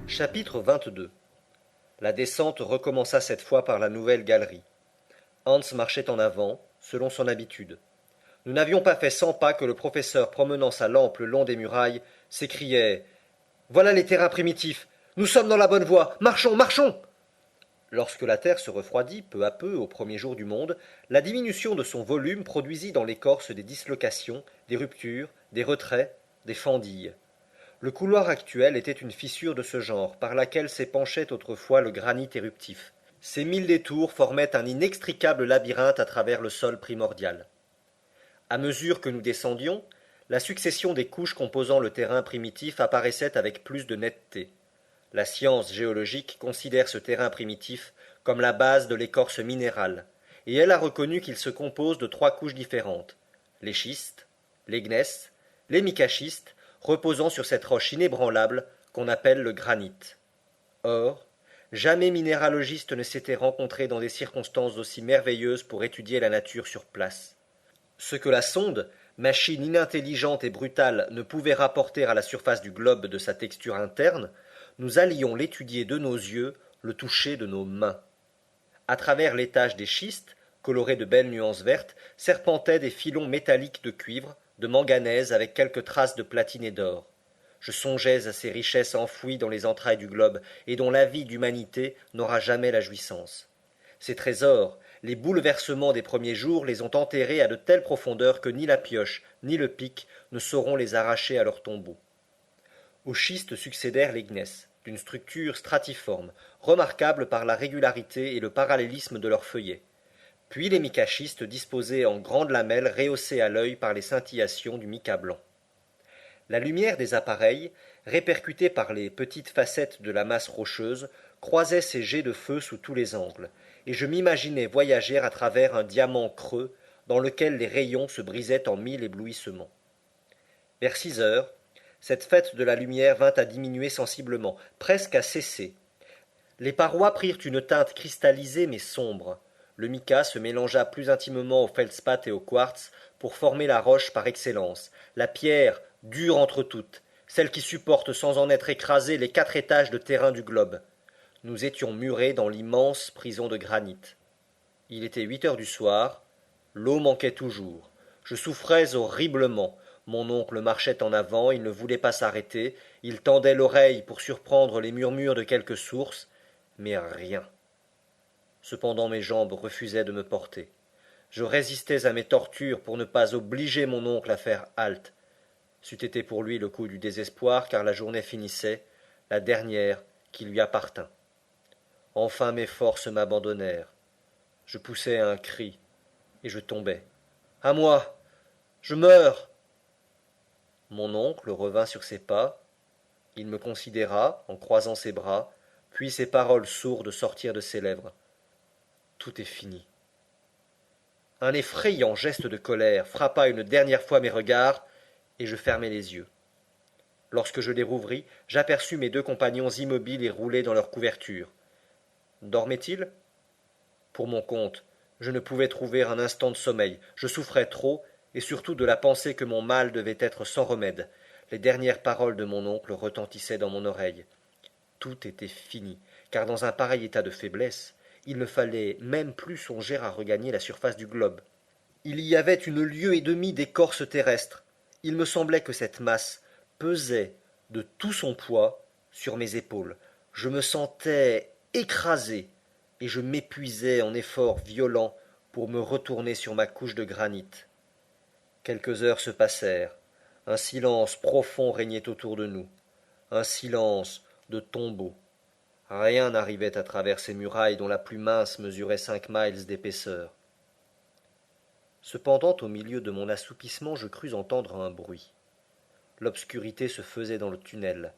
Chapitre 22. La descente recommença cette fois par la nouvelle galerie. Hans marchait en avant, selon son habitude. Nous n'avions pas fait 100 pas que le professeur, promenant sa lampe le long des murailles, s'écriait Voilà les terrains primitifs. Nous sommes dans la bonne voie. Marchons, marchons. Lorsque la terre se refroidit peu à peu au premier jour du monde, la diminution de son volume produisit dans l'écorce des dislocations, des ruptures, des retraits, des fendilles. Le couloir actuel était une fissure de ce genre, par laquelle s'épanchait autrefois le granit éruptif. Ces 1000 détours formaient un inextricable labyrinthe à travers le sol primordial. À mesure que nous descendions, la succession des couches composant le terrain primitif apparaissait avec plus de netteté. La science géologique considère ce terrain primitif comme la base de l'écorce minérale, et elle a reconnu qu'il se compose de 3 couches différentes, les schistes, les gneiss, les micaschistes, reposant sur cette roche inébranlable qu'on appelle le granit. Or, jamais minéralogiste ne s'était rencontré dans des circonstances aussi merveilleuses pour étudier la nature sur place. Ce que la sonde, machine inintelligente et brutale, ne pouvait rapporter à la surface du globe de sa texture interne, nous allions l'étudier de nos yeux, le toucher de nos mains. À travers l'étage des schistes, colorés de belles nuances vertes, serpentaient des filons métalliques de cuivre, de manganèse avec quelques traces de platine et d'or. Je songeais à ces richesses enfouies dans les entrailles du globe et dont la vie d'humanité n'aura jamais la jouissance. Ces trésors, les bouleversements des premiers jours les ont enterrés à de telles profondeurs que ni la pioche, ni le pic ne sauront les arracher à leur tombeau. Aux schistes succédèrent les gneiss, d'une structure stratiforme, remarquable par la régularité et le parallélisme de leurs feuillets. Puis les micaschistes disposés en grandes lamelles rehaussées à l'œil par les scintillations du mica blanc. La lumière des appareils, répercutée par les petites facettes de la masse rocheuse, croisait ces jets de feu sous tous les angles, et je m'imaginais voyager à travers un diamant creux dans lequel les rayons se brisaient en 1000 éblouissements. Vers 6 heures, cette fête de la lumière vint à diminuer sensiblement, presque à cesser. Les parois prirent une teinte cristallisée mais sombre. Le mica se mélangea plus intimement au feldspath et au quartz pour former la roche par excellence, la pierre dure entre toutes, celle qui supporte sans en être écrasée les 4 étages de terrain du globe. Nous étions murés dans l'immense prison de granit. Il était 8 heures du soir, l'eau manquait toujours. Je souffrais horriblement. Mon oncle marchait en avant, il ne voulait pas s'arrêter, il tendait l'oreille pour surprendre les murmures de quelque source, mais rien. Cependant mes jambes refusaient de me porter. Je résistais à mes tortures pour ne pas obliger mon oncle à faire halte. C'eût été pour lui le coup du désespoir, car la journée finissait, la dernière qui lui appartint. Enfin mes forces m'abandonnèrent. Je poussai un cri, et je tombai. À moi. Je meurs. Mon oncle revint sur ses pas. Il me considéra, en croisant ses bras, puis ces paroles sourdes sortirent de ses lèvres. Tout est fini. Un effrayant geste de colère frappa une dernière fois mes regards, et je fermai les yeux. Lorsque je les rouvris, j'aperçus mes 2 compagnons immobiles et roulés dans leurs couvertures. Dormaient-ils? Pour mon compte, je ne pouvais trouver un instant de sommeil. Je souffrais trop, et surtout de la pensée que mon mal devait être sans remède. Les dernières paroles de mon oncle retentissaient dans mon oreille. Tout était fini, car dans un pareil état de faiblesse, il ne fallait même plus songer à regagner la surface du globe. Il y avait une lieue et demie d'écorce terrestre. Il me semblait que cette masse pesait de tout son poids sur mes épaules. Je me sentais écrasé, et je m'épuisais en efforts violents pour me retourner sur ma couche de granit. Quelques heures se passèrent. Un silence profond régnait autour de nous. Un silence de tombeau. Rien n'arrivait à travers ces murailles dont la plus mince mesurait 5 miles d'épaisseur. Cependant, au milieu de mon assoupissement, je crus entendre un bruit. L'obscurité se faisait dans le tunnel.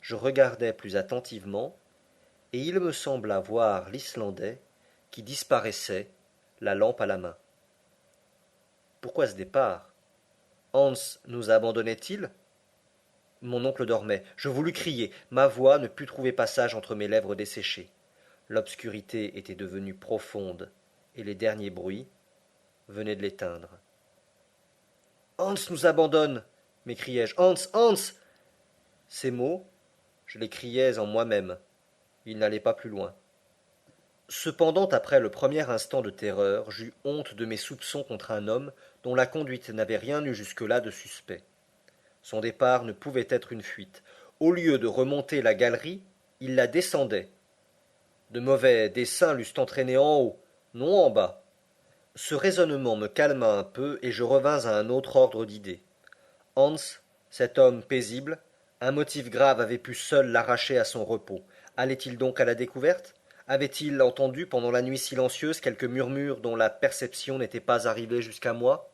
Je regardai plus attentivement, et il me sembla voir l'Islandais qui disparaissait, la lampe à la main. Pourquoi ce départ? Hans nous abandonnait-il? Mon oncle dormait. Je voulus crier. Ma voix ne put trouver passage entre mes lèvres desséchées. L'obscurité était devenue profonde, et les derniers bruits venaient de l'éteindre. Hans nous abandonne, m'écriai-je. Hans, Hans. Ces mots, Je l'écriais en moi-même. Il n'allait pas plus loin. Cependant, après le premier instant de terreur, j'eus honte de mes soupçons contre un homme dont la conduite n'avait rien eu jusque-là de suspect. Son départ ne pouvait être une fuite. Au lieu de remonter la galerie, il la descendait. De mauvais desseins l'eussent entraîné en haut, non en bas. Ce raisonnement me calma un peu et je revins à un autre ordre d'idées. Hans, cet homme paisible, un motif grave avait pu seul l'arracher à son repos. Allait-il donc à la découverte? Avait-il entendu pendant la nuit silencieuse quelques murmures dont la perception n'était pas arrivée jusqu'à moi?